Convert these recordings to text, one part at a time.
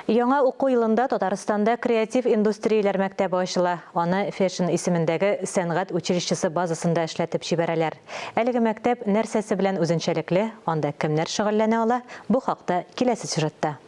Яңа уку йылында Татарстанда креатив индустриялар мәктәбе ачыла. Аны Fashion исемендәге сәнгать училищесы базасында эшләтеп җибәрәләр. Әлеге мәктәп нәрсәсе белән үзенчәлекле, анда кемнәр шөгыльләнә ала? Бу хакта киләсе сюжетта.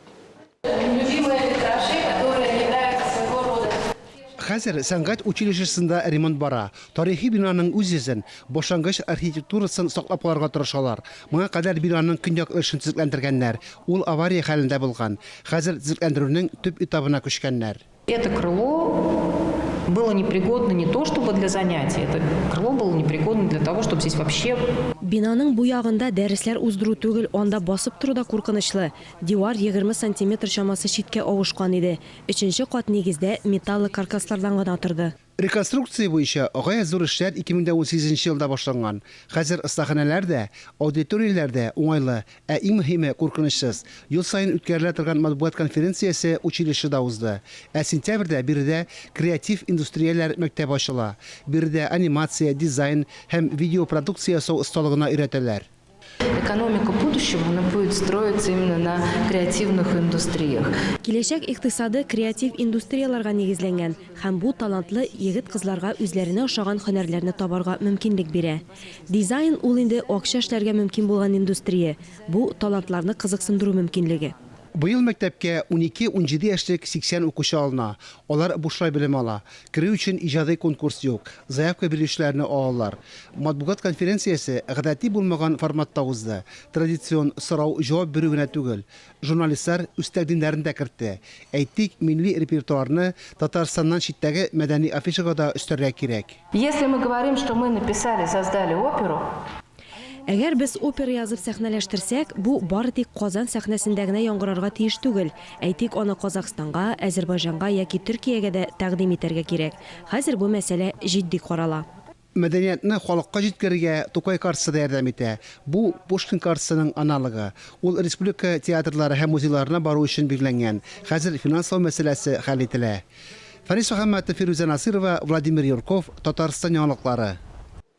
Хәзер сәнгать училищесында ремонт бара. Тарихи бинаның үзен, башлангыч архитектурасын саклап калырга тырышалар. Моңа кадәр бинаның көньяк өлешен төзекләндергәннәр. Ул авария хәлендә булган. Хәзер төзекләндерүнең төп этабына күчкәннәр. Это крыло было непригодно не то чтобы для занятий, это крыло было непригодно для того, чтобы здесь вообще... Бинаның бу ягында дәресләр уздыру түгел, анда басып тору да куркынычлы. Дивар 20 сантиметр чамасы читкә авышкан иде. 3нче кат нигездә металлы каркаслардан гына торды. Реконструкция буенча гая зур эшләр 2018 елда башланган. Хәзер ыстаханәләрдә, аудиторияләрдә уңайлы, ә иң мөһиме куркынычсыз. Ел сайын үткәрелә торган матбугат конференциясе училищеда узды. Ә сентябрьдә биредә креатив индустрияләр мәктәбе ачыла. Биредә анимация, дизайн һәм видеопродукция ясау осталыгына өйрәтәләр. Экономика будущего она будет строиться именно на креативных индустриях. Киләчәк икътисады креатив индустрияларга нигезләнгән һәм бу талантлы егет-кызларга үзләренә ошаган һөнәрләрне табарга мөмкинлек бирә. Дизайн ул инде акча эшләргә мөмкин булган индустрия. Бу талантларны кызыксындыру мөмкинлеге. Быел мәктәпкә 12-17 яшьлек 80 укучы алына. Алар бушлай белем ала. Керү өчен иҗади конкурс юк. Заявка бирүчеләрне алалар. Матбугат конференциясе гадәти булмаган форматта узды. Традицион сорау-җавап бирү генә түгел. Журналистлар үз тәкъдимнәрен дә кертте. Әйтик, милли репертуарны Татарстаннан читтәге мәдәни афишага да өстәргә кирәк. Если мы говорим, что мы написали, создали оперу, Әгәр без опера язып сәхнәләштерсәк, бу бары тик Казан сәхнәсендә генә яңгырарга тиеш түгел. Әйтик, аны Казакъстанга, Азәрбайҗанга яки Төркиягә дә тәкъдим итәргә кирәк. Хәзер бу мәсьәлә җитди карала. Мәдәниятне халыкка җиткерергә Тукай картасы да ярдәм итә. Бу Пушкин картасының аналогы. Ул республика театрлары һәм музейларына бару өчен билгеләнгән. Хәзер финанслау мәсьәләсе хәл ителә. Фарис Мөхәммәтов, Фируза Насирова, Владимир Юрков, Татарстан яңалыклары.